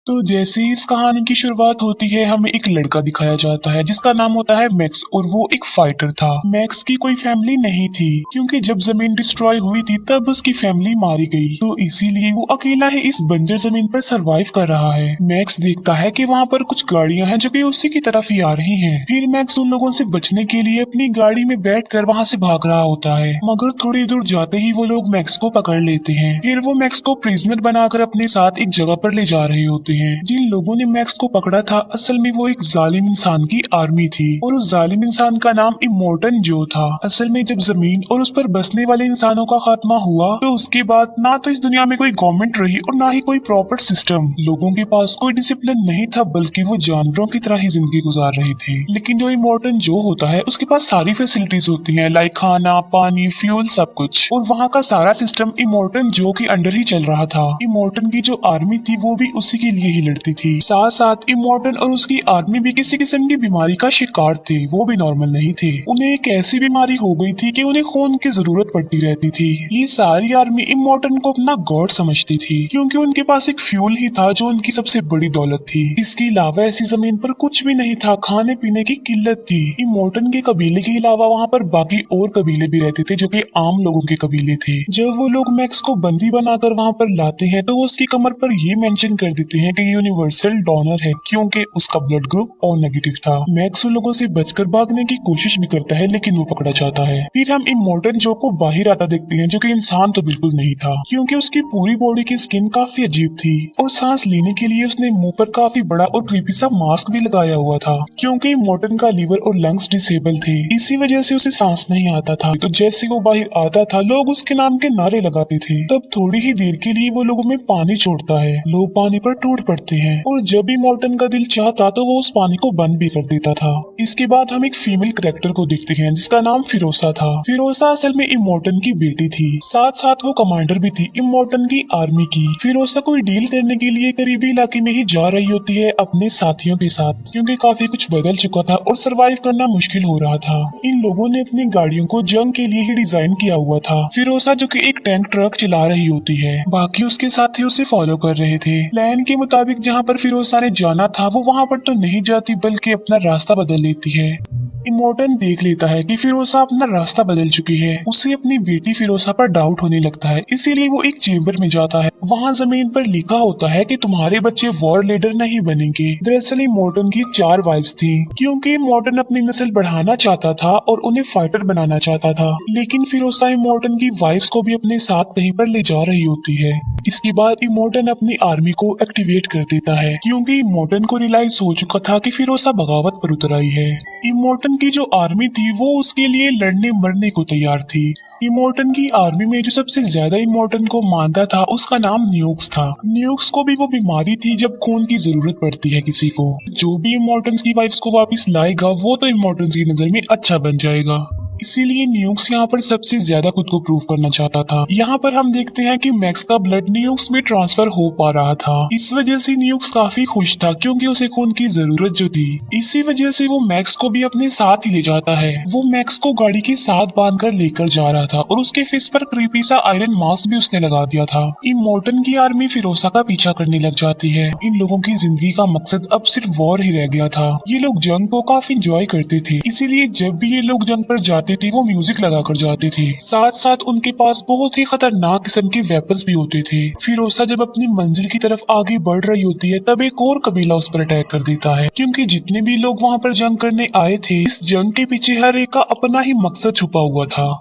तो जैसे ही इस कहानी की शुरुआत होती है हमें एक लड़का दिखाया जाता है जिसका नाम होता है मैक्स और वो एक फाइटर था। मैक्स की कोई फैमिली नहीं थी क्योंकि जब जमीन डिस्ट्रॉय हुई थी तब उसकी फैमिली मारी गई, तो इसीलिए वो अकेला ही इस बंजर जमीन पर सरवाइव कर रहा है। मैक्स देखता है कि वहाँ पर कुछ गाड़ियां हैं जो कि उसी की तरफ ही आ रही हैं। फिर मैक्स उन लोगों से बचने के लिए अपनी गाड़ी में बैठकर वहाँ से भाग रहा होता है, मगर थोड़ी दूर जाते ही वो लोग मैक्स को पकड़ लेते हैं। फिर वो मैक्स को प्रिजनर बनाकर अपने साथ एक जगह पर ले जा रहे होते हैं। जिन लोगों ने मैक्स को पकड़ा था असल में वो एक जालिम इंसान की आर्मी थी और उस जालिम इंसान का नाम इमोर्टन जो था। असल में जब जमीन और उस पर बसने वाले इंसानों का खात्मा हुआ तो उसके बाद ना तो इस दुनिया में कोई गवर्नमेंट रही और ना ही कोई प्रॉपर सिस्टम। लोगों के पास कोई डिसिप्लिन नहीं था बल्कि वो जानवरों की तरह ही जिंदगी गुजार रहे थे। लेकिन जो इमोर्टन जो होता है उसके पास सारी फैसिलिटीज होती हैं, लाइक खाना, पानी, फ्यूल, सब कुछ, और वहाँ का सारा सिस्टम इमोर्टन जो के अंडर ही चल रहा था। इमोर्टन की जो आर्मी थी वो भी उसी के लिए ही लड़ती थी। साथ साथ इमोर्टन और उसकी आर्मी भी किसी किस्म की बीमारी का शिकार थे, वो भी नॉर्मल नहीं थे। उन्हें एक ऐसी बीमारी हो गई थी कि उन्हें खून की जरूरत पड़ती रहती थी। ये सारी आर्मी इमोर्टन को अपना गॉड समझती थी क्योंकि उनके पास एक फ्यूल ही था जो उनकी सबसे बड़ी दौलत थी। इसके अलावा ऐसी जमीन पर कुछ भी नहीं था, खाने पीने की किल्लत थी। इमोर्टन के कबीले के अलावा वहाँ पर बाकी और कबीले भी रहते थे जो कि आम लोगों के कबीले थे। जब वो लोग मैक्स को बंदी बनाकर वहाँ पर लाते हैं तो वो उसकी कमर पर ये मेंशन कर देते हैं कि यूनिवर्सल डोनर है क्योंकि उसका ब्लड ग्रुप ओ नेगेटिव था। मैक्स उन लोगों से बचकर भागने की कोशिश भी करता है लेकिन वो पकड़ा जाता है। फिर हम इमोर्टन जो को बाहर आता देखते हैं जो कि इंसान तो बिल्कुल नहीं था क्योंकि उसकी पूरी बॉडी की स्किन काफी अजीब थी और सांस लेने के लिए उसने मुंह पर काफी बड़ा और क्रीपी सा मास्क भी लगाया हुआ था क्योंकि इमोर्टन का लीवर और लंग्स डिसेबल थे, इसी वजह से उसे सांस नहीं आता था। तो जैसे वो बाहर आता था लोग उसके नाम के नारे लगाते थे। तब थोड़ी ही देर के लिए वो लोगों में पानी छोड़ता है, लोग पानी पर टूट पड़ते हैं और जब इमोर्टन का दिल चाहता तो वो उस पानी को बंद भी कर देता था। इसके बाद हम एक फीमेल कैरेक्टर को देखते हैं जिसका नाम फिरोसा था। फिरोसा असल में इमोर्टन की बेटी थी, साथ साथ वो कमांडर भी थी इमोर्टन की आर्मी की। फिरोसा कोई डील करने के लिए करीबी इलाके में ही जा रही होती है अपने साथियों के साथ क्योंकि काफी कुछ बदल चुका था और सरवाइव करना मुश्किल हो रहा था। इन लोगों ने अपनी गाड़ियों को जंग के लिए ही डिजाइन किया हुआ था। फिरोसा जो कि एक टैंक ट्रक चला रही होती है, बाकी उसके साथी उसे फॉलो कर रहे थे। प्लान के मुताबिक जहाँ पर फिरोसा ने जाना था वो वहाँ पर तो नहीं जाती बल्कि अपना रास्ता बदल लेती है। इमोर्टन देख लेता है कि फिरोसा अपना रास्ता बदल चुकी है। उसे अपनी बेटी फिरोसा पर डाउट होने लगता है, इसीलिए वो एक चेम्बर में जाता है। वहाँ जमीन पर लिखा होता है कि तुम्हारे बच्चे वॉर लीडर नहीं बनेंगे। दरअसल इमोर्टन की 4 वाइफ्स थी क्योंकि इमोर्टन अपनी नस्ल बढ़ाना चाहता था और उन्हें फाइटर बनाना चाहता था। लेकिन फिरोसा इमोर्टन की वाइफ्स को भी अपने साथ कहीं पर ले जा रही होती है। इसके बाद इमोर्टन अपनी आर्मी को एक्टिवेट कर देता है क्योंकि इमोर्टन को रियलाइज हो चुका था कि फिरोसा बगावत पर उतर आई है। इमोर्टन की जो आर्मी थी वो उसके लिए लड़ने मरने को तैयार थी। इमोर्टन की आर्मी में जो सबसे ज्यादा इमोर्टन को मानता था उसका नाम न्यूक्स था। न्यूक्स को भी वो बीमारी थी जब खून की जरूरत पड़ती है किसी को। जो भी इमोर्टन्स की वाइफ्स को वापस लाएगा वो तो इमोर्टन्स की नजर में अच्छा बन जाएगा। इसीलिए न्यूक्स यहाँ पर सबसे ज्यादा खुद को प्रूव करना चाहता था। यहाँ पर हम देखते हैं कि मैक्स का ब्लड न्यूक्स में ट्रांसफर हो पा रहा था। इस वजह से न्यूक्स काफी खुश था क्योंकि उसे खून की जरूरत जो थी। इसी वजह से वो मैक्स को भी अपने साथ ही ले जाता है। वो मैक्स को गाड़ी के साथ बांध कर लेकर जा रहा था और उसके फेस पर क्रीपी सा आयरन मास्क भी उसने लगा दिया था। इमोर्टन की आर्मी फिरोसा का पीछा करने लग जाती है। इन लोगों की जिंदगी का मकसद अब सिर्फ वॉर ही रह गया था। ये लोग जंग को काफी इंजॉय करते थे, इसीलिए जब भी ये लोग जंग पर जाते थे वो म्यूजिक लगा कर जाते थे। साथ साथ उनके पास बहुत ही खतरनाक किस्म के वेपन्स भी होते थे। फिरोसा जब अपनी मंजिल की तरफ आगे बढ़ रही होती है तब एक और कबीला उस पर अटैक कर देता है क्योंकि जितने भी लोग वहाँ पर जंग करने आए थे इस जंग के पीछे हर एक का अपना ही मकसद छुपा हुआ था।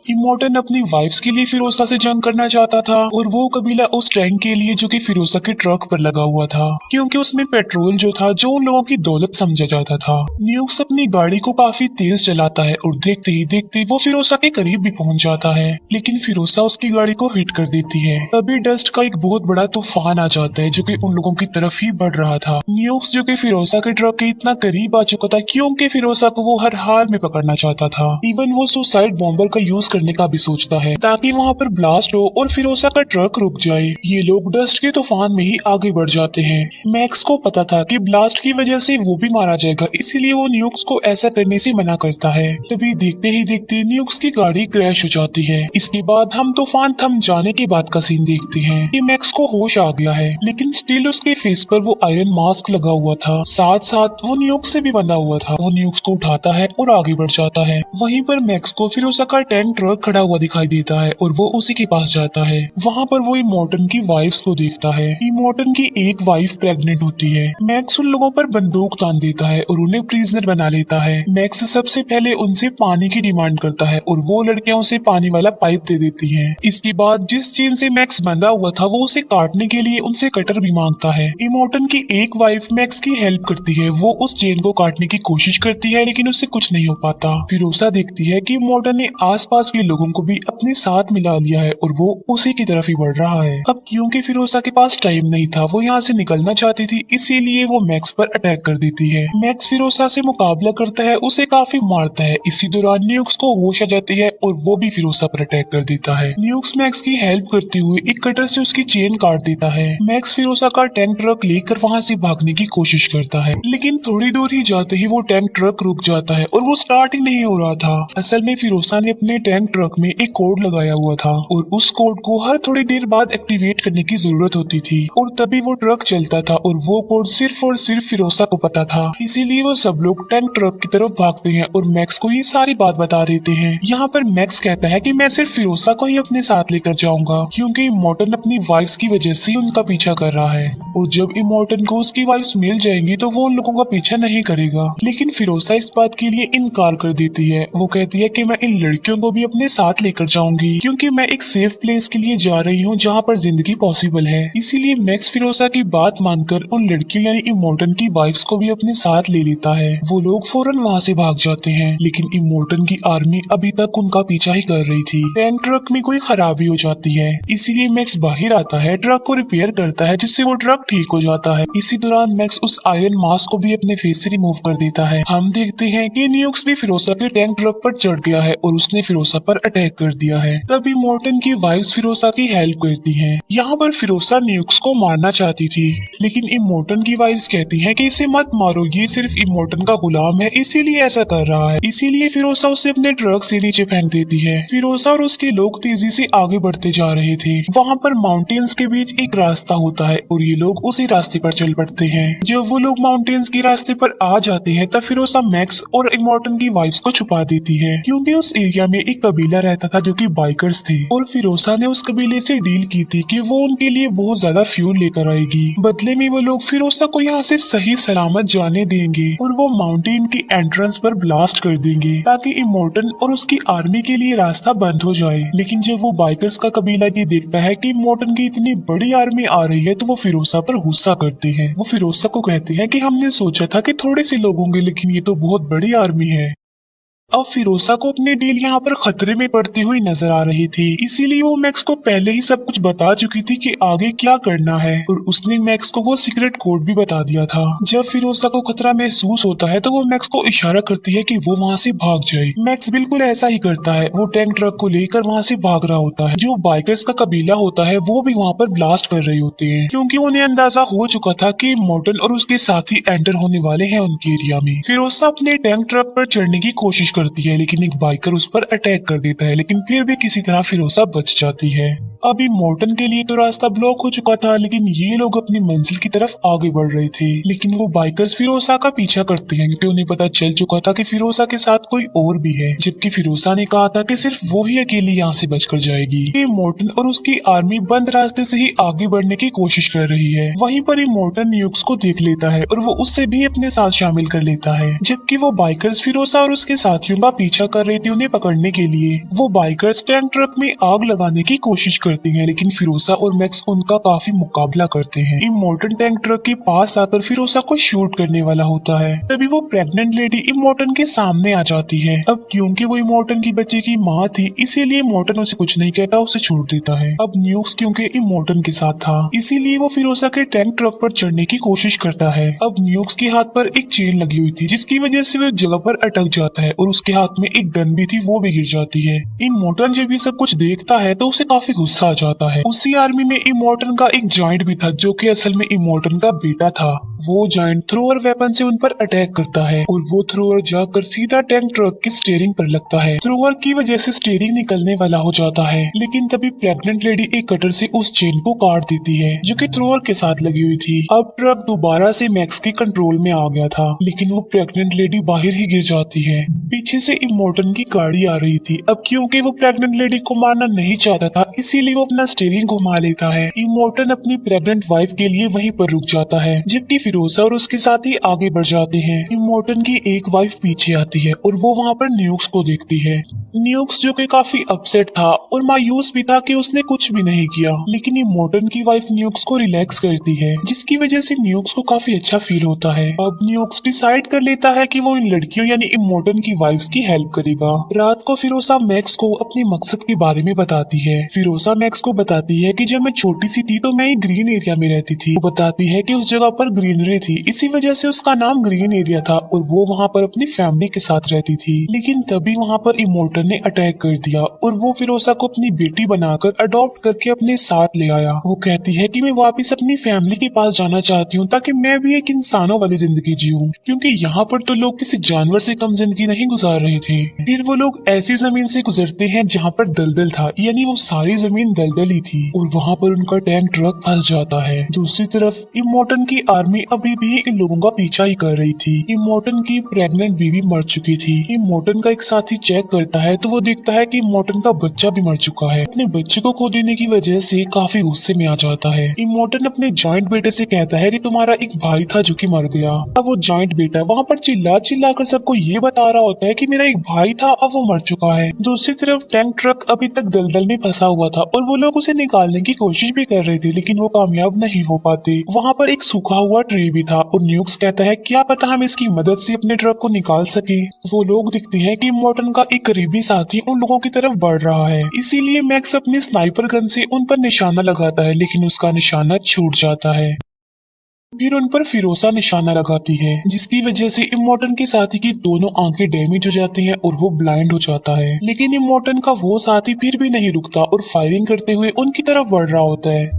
इमोर्टन अपनी वाइफ्स के लिए फिरोसा से जंग करना चाहता था और वो कबीला उस टैंक के लिए जो कि फिरोसा के ट्रक पर लगा हुआ था क्योंकि उसमें पेट्रोल जो था जो उन लोगों की दौलत समझा जाता था। न्यूक्स अपनी गाड़ी को काफी तेज चलाता है और देखते ही देखते वो फिरोसा के करीब भी पहुंच जाता है, लेकिन फिरोसा उसकी गाड़ी को हिट कर देती है। तभी डस्ट का एक बहुत बड़ा तूफान आ जाता है जो कि उन लोगों की तरफ ही बढ़ रहा था। न्यूक्स जो कि फिरोसा के ट्रक के इतना करीब आ चुका था क्योंकि फिरोसा को वो हर हाल में पकड़ना चाहता था। इवन वो सुसाइड बॉम्बर का यूज करने का भी सोचता है ताकि वहाँ पर ब्लास्ट हो और फिरोसा का ट्रक रुक जाए। ये लोग डस्ट के तूफान में ही आगे बढ़ जाते हैं। मैक्स को पता था कि ब्लास्ट की वजह से वो भी मारा जाएगा, इसीलिए वो न्यूक्स को ऐसा करने से मना करता है। तभी देखते ही देखते न्यूक्स की गाड़ी क्रैश हो जाती है। इसके बाद हम तूफान थम जाने के बाद का सीन देखते हैं कि मैक्स को होश आ गया है, लेकिन स्टिल उसके फेस पर वो आयरन मास्क लगा हुआ था, साथ साथ वो न्यूक्स से भी बंधा हुआ था। वो न्यूक्स को उठाता है और आगे बढ़ जाता है। वहीं पर मैक्स को फिरोसा का टैंक ट्रक खड़ा हुआ दिखाई देता है और वो उसी के पास जाता है। वहाँ पर वो इमोर्टन की वाइफ्स को देखता है। इमोर्टन की एक वाइफ प्रेग्नेंट होती है। मैक्स उन लोगों पर बंदूक तान देता है और उन्हें प्रिजनर बना लेता है। मैक्स सबसे पहले उनसे पानी की डिमांड करता है और वो लड़कियां उसे पानी वाला पाइप दे देती हैं। इसके बाद जिस चेन से मैक्स बंधा हुआ था वो उसे काटने के लिए उनसे कटर भी मांगता है। इमोर्टन की एक वाइफ मैक्स की हेल्प करती है। वो उस चेन को काटने की कोशिश करती है लेकिन उससे कुछ नहीं हो पाता। फिरोसा देखती है कि इमोर्टन ने आसपास के लोगों को भी अपने साथ मिला लिया है और वो उसी की तरफ ही बढ़ रहा है। अब क्योंकि फिरोसा के पास टाइम नहीं था, वो यहाँ से निकलना चाहती थी, इसीलिए वो मैक्स पर अटैक कर देती है। मैक्स फिरोसा से मुकाबला करता है, उसे काफी मारता है। इसी दौरान न्यूक्स को होश आ जाती है और वो भी फिरोसा पर अटैक कर देता है। न्यूक्स मैक्स की हेल्प करते हुए एक कटर से उसकी चेन काट देता है। मैक्स फिरोसा का टैंक ट्रक लेकर वहाँ से भागने की कोशिश करता है, लेकिन थोड़ी दूर ही जाते ही वो टैंक ट्रक रुक जाता है और वो स्टार्ट ही नहीं हो रहा था। असल में फिरोसा ने अपने टैंक ट्रक में एक कोड लगाया हुआ था और उस कोड को हर थोड़ी देर बाद एक्टिवेट करने की जरूरत होती थी और तभी वो ट्रक चलता था और वो कोड सिर्फ और सिर्फ फिरोसा को पता था। इसीलिए वो सब लोग टैंक ट्रक की तरफ भागते हैं और मैक्स को ये सारी बात बता देते हैं। यहाँ पर मैक्स कहता है कि मैं सिर्फ फिरोसा को ही अपने साथ लेकर जाऊंगा क्योंकि इमोर्टन अपनी वाइफ्स की वजह से उनका पीछा कर रहा है और जब इमोर्टन को उसकी वाइफ्स मिल जाएंगी तो वो उन लोगों का पीछा नहीं करेगा। लेकिन फिरोसा इस बात के लिए इनकार कर देती है। वो कहती है कि मैं इन लड़कियों को भी अपने साथ लेकर जाऊंगी क्योंकि मैं एक सेफ प्लेस के लिए जा रही हूँ जहाँ पर जिंदगी पॉसिबल है। इसीलिए मैक्स फिरोसा की बात मानकर उन लड़कियों यानी इमोर्टन की वाइफ्स को भी अपने साथ ले लेता है। वो लोग फौरन वहाँ से भाग जाते हैं, लेकिन इमोर्टन की आर्मी अभी तक उनका पीछा ही कर रही थी। टैंक ट्रक में कोई खराबी हो जाती है, इसीलिए मैक्स बाहर आता है, ट्रक को रिपेयर करता है जिससे वो ट्रक ठीक हो जाता है। इसी दौरान मैक्स उस आयरन मास्क को भी अपने फेस से रिमूव कर देता है। हम देखते हैं कि न्यूक्स भी फिरोसा के टैंक ट्रक पर चढ़ गया है और उसने फिरोसा पर अटैक कर दिया है। तब इमोर्टन की वाइफ्स फिरोसा की हेल्प करती हैं। यहाँ पर फिरोसा न्यूक्स को मारना चाहती थी, लेकिन इमोर्टन की वाइफ्स कहती हैं कि इसे मत मारो, ये सिर्फ इमोर्टन का गुलाम है इसीलिए ऐसा कर रहा है। इसीलिए फिरोसा उसे अपने ट्रक से नीचे फेंक देती है। फिरोसा और उसके लोग तेजी से आगे बढ़ते जा रहे थे। वहाँ पर माउंटेन्स के बीच एक रास्ता होता है और ये लोग उसी रास्ते पर चल पड़ते हैं। जब वो लोग माउंटेन्स के रास्ते पर आ जाते हैं तब फिरोसा मैक्स और इमोर्टन की वाइफ्स को छुपा देती है क्योंकि उस एरिया में एक कबीला रहता था जो कि बाइकर्स थे और फिरोसा ने उस कबीले से डील की थी कि वो उनके लिए बहुत ज्यादा फ्यूल लेकर आएगी। बदले में वो लोग फिरोसा को यहाँ से सही सलामत जाने देंगे और वो माउंटेन की एंट्रेंस पर ब्लास्ट कर देंगे ताकि इमोर्टन और उसकी आर्मी के लिए रास्ता बंद हो जाए। लेकिन जब वो बाइकर्स का कबीला ये देखता है कि इमोर्टन की इतनी बड़ी आर्मी आ रही है तो वो फिरोसा पर गुस्सा करते हैं। वो फिरोसा को कहते हैं कि हमने सोचा था कि थोड़े से लोग होंगे लेकिन ये तो बहुत बड़ी आर्मी है। अब फिरोसा को अपनी डील यहाँ पर खतरे में पड़ती हुई नजर आ रही थी, इसीलिए वो मैक्स को पहले ही सब कुछ बता चुकी थी कि आगे क्या करना है और उसने मैक्स को वो सीक्रेट कोड भी बता दिया था। जब फिरोसा को खतरा महसूस होता है तो वो मैक्स को इशारा करती है कि वो वहाँ से भाग जाए। मैक्स बिल्कुल ऐसा ही करता है। वो टैंक ट्रक को लेकर वहाँ से भाग रहा होता है। जो बाइकर्स का कबीला होता है वो भी वहाँ पर ब्लास्ट कर रहे होते हैं क्योंकि उन्हें अंदाजा हो चुका था कि मॉर्टन और उसके साथी एंटर होने वाले हैं उनके एरिया में। फिरोसा अपने टैंक ट्रक पर चढ़ने की कोशिश करती है लेकिन एक बाइकर उस पर अटैक कर देता है, लेकिन फिर भी किसी तरह फिरोसा बच जाती है। अभी मॉर्टन के लिए तो रास्ता ब्लॉक हो चुका था लेकिन ये लोग अपनी मंजिल की तरफ आगे बढ़ रहे थे। लेकिन वो बाइकर्स फिरोसा का पीछा करते हैं क्योंकि उन्हें पता चल चुका था कि फिरोसा के साथ कोई और भी है, जबकि फिरोसा ने कहा था कि सिर्फ वो ही अकेली यहाँ से बचकर जाएगी। ये मॉर्टन और उसकी आर्मी बंद रास्ते से ही आगे बढ़ने की कोशिश कर रही है। वहीं पर ही मॉर्टन न्यूक्स को देख लेता है और वो उससे भी अपने साथ शामिल कर लेता है, जबकि वो बाइकर्स फिरोसा और उसके साथियों का पीछा कर रहे थे उन्हें पकड़ने के लिए। वो बाइकर्स टैंक ट्रक में आग लगाने की कोशिश करते हैं लेकिन फिरोसा और मैक्स उनका काफी मुकाबला करते हैं। इमोर्टन टैंक ट्रक के पास आकर फिरोसा को शूट करने वाला होता है, तभी वो प्रेग्नेंट लेडी इमोर्टन के सामने आ जाती है। अब क्योंकि वो इमोर्टन की बच्चे की माँ थी इसीलिए इमोर्टन उसे कुछ नहीं कहता, उसे छोड़ देता है। अब न्यूक्स क्योंकि इमोर्टन के साथ था इसीलिए वो फिरोसा के टैंक ट्रक पर चढ़ने की कोशिश करता है। अब न्यूक्स के हाथ पर एक चेन लगी हुई थी जिसकी वजह से वो जगह पर अटक जाता है और उसके हाथ में एक गन भी थी वो भी गिर जाती है। इमोर्टन जब ये सब कुछ देखता है तो उसे काफी गुस्सा आ जाता है। उसी आर्मी में इमोर्टन का एक जायंट भी था जो कि असल में इमोर्टन का बेटा था। वो जायंट थ्रोअर वेपन से उन पर अटैक करता है और वो थ्रोअर जाकर सीधा टैंक ट्रक की स्टीयरिंग पर लगता है। थ्रोअर की वजह से स्टीयरिंग निकलने वाला हो जाता है, लेकिन तभी प्रेग्नेंट लेडी एक कटर से उस चेन को काट देती है जो कि थ्रोअर के साथ लगी हुई थी। अब ट्रक दोबारा से मैक्स के कंट्रोल में आ गया था, लेकिन वो प्रेग्नेंट लेडी बाहर ही गिर जाती है। पीछे से इमोर्टन की गाड़ी आ रही थी। अब क्योंकि वो प्रेग्नेंट लेडी को मारना नहीं चाहता था, इसीलिए वो अपना स्टीयरिंग घुमा लेता है। इमोर्टन अपनी प्रेग्नेंट वाइफ के लिए वहीं पर रुक जाता है, जबकि फिरोसा और उसके साथी आगे बढ़ जाते हैं। इमोर्टन की एक वाइफ पीछे आती है और वो वहाँ पर न्यूक्स को देखती है। न्यूक्स जो कि काफी अपसेट था और मायूस भी था कि उसने कुछ भी नहीं किया, लेकिन इमोर्टन की वाइफ न्यूक्स को रिलैक्स करती है, जिसकी वजह से न्यूक्स को काफी अच्छा फील होता है। अब न्यूक्स डिसाइड कर लेता है कि वो इन लड़कियों यानी इमोर्टन की वाइफ्स की हेल्प करेगा। रात को फिरोसा मैक्स को अपने मकसद के बारे में बताती है। फिरोसा मैक्स को बताती है कि जब मैं छोटी सी थी तो मैं एक ग्रीन एरिया में रहती थी। वो बताती है कि उस जगह पर ग्रीनरी थी, इसी वजह से उसका नाम ग्रीन एरिया था और वो वहाँ पर अपनी फैमिली के साथ रहती थी। लेकिन तभी वहाँ पर इमोर्टन ने अटैक कर दिया और वो फिरोसा को अपनी बेटी बनाकर अडॉप्ट करके अपने साथ ले आया। वो कहती है कि मैं वापस अपनी फैमिली के पास जाना चाहती हूँ ताकि मैं भी एक इंसानों वाली जिंदगी जीऊँ, क्योंकि यहाँ पर तो लोग किसी जानवर से कम जिंदगी नहीं गुजार रहे थे। फिर वो लोग ऐसी जमीन से गुजरते हैं जहाँ पर दलदल था, यानी वो सारी जमीन दलदल ही थी और वहाँ पर उनका टैंक ट्रक फंस जाता है। दूसरी तरफ इमोर्टन की आर्मी अभी भी इन लोगों का पीछा ही कर रही थी। इमोर्टन की प्रेग्नेंट बीवी मर चुकी थी। इमोर्टन का एक साथी चेक करता है तो वो देखता है कि इमोर्टन का बच्चा भी मर चुका है। अपने बच्चे को खो देने की वजह से काफी गुस्से में आ जाता है। इमोर्टन अपने जॉइंट बेटे से कहता है कि तुम्हारा एक भाई था जो कि मर गया। अब वो जॉइंट बेटा वहाँ पर चिल्ला चिल्ला कर सबको ये बता रहा होता है कि मेरा एक भाई था, अब वो मर चुका है। दूसरी तरफ टैंक ट्रक अभी तक दलदल में फंसा हुआ था और वो लोग उसे निकालने की कोशिश भी कर रहे थे, लेकिन वो कामयाब नहीं हो पाते। वहाँ पर एक सूखा हुआ ट्री भी था और न्यूक्स कहता है क्या पता हम इसकी मदद से अपने ट्रक को निकाल सके। वो लोग दिखते हैं कि इमोर्टन का एक करीबी साथी उन लोगों की तरफ बढ़ रहा है, इसीलिए मैक्स अपनी स्नाइपर गन से उन पर निशाना लगाता है, लेकिन उसका निशाना छूट जाता है। फिर उन पर फिरोसा निशाना लगाती है, जिसकी वजह से इमोर्टन के साथी की दोनों आंखें डैमेज हो जाती हैं और वो ब्लाइंड हो जाता है। लेकिन इमोर्टन का वो साथी फिर भी नहीं रुकता और फायरिंग करते हुए उनकी तरफ बढ़ रहा होता है।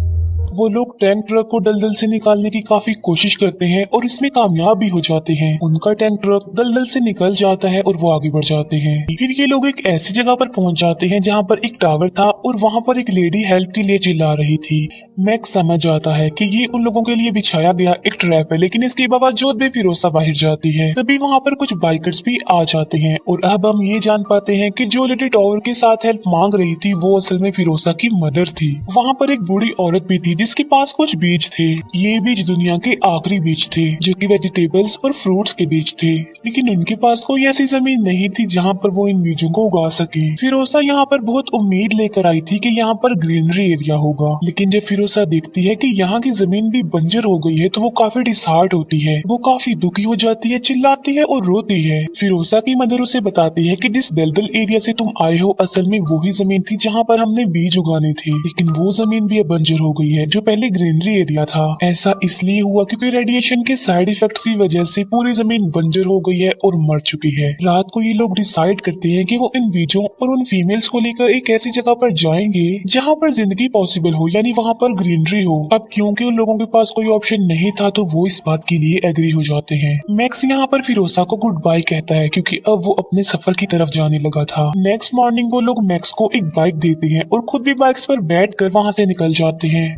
वो लोग टैंक ट्रक को दलदल से निकालने की काफी कोशिश करते हैं और इसमें कामयाब भी हो जाते हैं। उनका टैंक ट्रक दलदल से निकल जाता है और वो आगे बढ़ जाते हैं। फिर ये लोग एक ऐसी जगह पर पहुंच जाते हैं जहां पर एक टावर था और वहां पर एक लेडी हेल्प के लिए चिल्ला रही थी। मैक्स समझ जाता है कि ये उन लोगों के लिए बिछाया गया एक ट्रैप है, लेकिन इसके बावजूद भी फिरोसा बाहर जाती है। तभी वहाँ पर कुछ बाइकर्स भी आ जाते हैं और अब हम ये जान पाते हैं कि जो लेडी टावर के साथ हेल्प मांग रही थी वो असल में फिरोसा की मदर थी। वहाँ पर एक बूढ़ी औरत भी थी जिसके पास कुछ बीज थे। ये बीज दुनिया के आखिरी बीज थे जो कि वेजिटेबल्स और फ्रूट्स के बीज थे, लेकिन उनके पास कोई ऐसी जमीन नहीं थी जहाँ पर वो इन बीजों को उगा सके। फिरोसा यहाँ पर बहुत उम्मीद लेकर आई थी कि यहाँ पर ग्रीनरी एरिया होगा, लेकिन जब फिरोसा देखती है कि यहाँ की जमीन भी बंजर हो गई है तो वो काफी डिसहार्ट होती है। वो काफी दुखी हो जाती है, चिल्लाती है और रोती है। फिरोसा की मदर उसे बताती है कि जिस दलदल एरिया से तुम आए हो असल में वही जमीन थी जहाँ पर हमने बीज उगाने थे, लेकिन वो जमीन भी अब बंजर हो गई है जो पहले ग्रीनरी एरिया था। ऐसा इसलिए हुआ क्योंकि रेडिएशन के साइड इफेक्ट्स की वजह से पूरी जमीन बंजर हो गई है और मर चुकी है। रात को ये लोग डिसाइड करते हैं कि वो इन बीजों और उन फीमेल्स को लेकर एक ऐसी जगह पर जाएंगे जहाँ पर जिंदगी पॉसिबल हो, यानी वहाँ पर ग्रीनरी हो। अब क्योंकि उन लोगों के पास कोई ऑप्शन नहीं था तो वो इस बात के लिए एग्री हो जाते हैं। मैक्स यहाँ पर फिरोसा को गुड बाय कहता है क्योंकि अब वो अपने सफर की तरफ जाने लगा था। नेक्स्ट मॉर्निंग वो लोग मैक्स को एक बाइक देते हैं और खुद भी बाइक्स पर बैठकर वहाँ से निकल जाते हैं।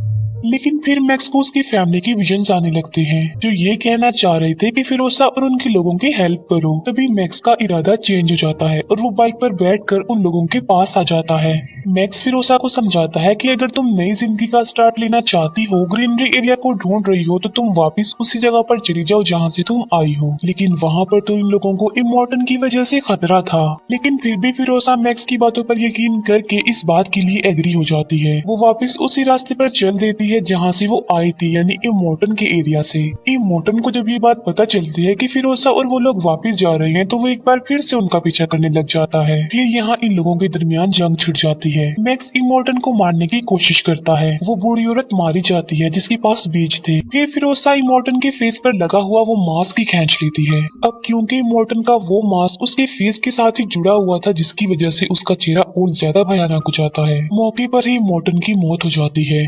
लेकिन फिर मैक्स को उसकी फैमिली की विजन आने लगते हैं जो ये कहना चाह रहे थे कि फिरोसा और उनके लोगों की हेल्प करो। तभी मैक्स का इरादा चेंज हो जाता है और वो बाइक पर बैठकर उन लोगों के पास आ जाता है। मैक्स फिरोसा को समझाता है कि अगर तुम नई जिंदगी का स्टार्ट लेना चाहती हो, ग्रीनरी एरिया को ढूंढ रही हो, तो तुम वापस उसी जगह पर चली जाओ जहाँ से तुम आई हो। लेकिन वहाँ पर तो इन लोगों को इमोर्टन की वजह से खतरा था, लेकिन फिर भी फिरोसा मैक्स की बातों पर यकीन करके इस बात के लिए एग्री हो जाती है। वो वापस उसी रास्ते पर चल देती है है जहाँ से वो आई थी, यानी इमोर्टन के एरिया से। इमोर्टन को जब ये बात पता चलती है कि फिरोसा और वो लोग वापस जा रहे हैं, तो वो एक बार फिर से उनका पीछा करने लग जाता है। फिर यहाँ इन लोगों के दरमियान जंग छिड़ जाती है। मैक्स इमोर्टन को मारने की कोशिश करता है, वो बूढ़ी औरत मारी जाती है जिसके पास बीज थे। फिर फिरोसा इमोर्टन के फेस पर लगा हुआ वो मास्क ही खींच लेती है। अब क्योंकि इमोर्टन का वो मास्क उसके फेस के साथ ही जुड़ा हुआ था, जिसकी वजह से उसका चेहरा और ज्यादा भयानक हो जाता है। मौके पर ही इमोर्टन की मौत हो जाती है।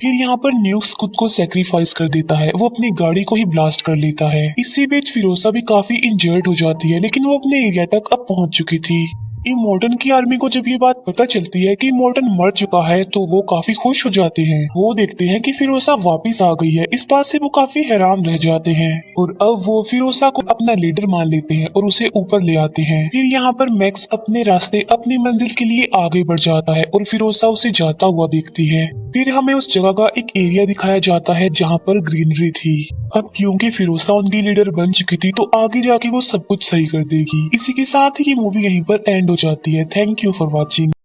फिर यहाँ पर न्यूक्स खुद को सेक्रीफाइस कर देता है, वो अपनी गाड़ी को ही ब्लास्ट कर लेता है। इसी बीच फिरोसा भी काफी इंजर्ड हो जाती है, लेकिन वो अपने एरिया तक अब पहुंच चुकी थी। इमोर्टन की आर्मी को जब ये बात पता चलती है कि इमोर्टन मर चुका है, तो वो काफी खुश हो जाते हैं। वो देखते हैं कि फिरोसा वापस आ गई है। इस बात से वो काफी हैरान रह जाते हैं और अब वो फिरोसा को अपना लीडर मान लेते हैं और उसे ऊपर ले आते हैं। फिर यहाँ पर मैक्स अपने रास्ते अपनी मंजिल के लिए आगे बढ़ जाता है और फिरोसा उसे जाता हुआ देखती है। फिर हमें उस जगह का एक एरिया दिखाया जाता है जहाँ पर ग्रीनरी थी। अब क्योंकि फिरोसा उनकी लीडर बन चुकी थी, तो आगे जाके वो सब कुछ सही कर देगी। इसी के साथ ही ये मूवी यहीं पर एंड हो जाती है। Thank you for watching.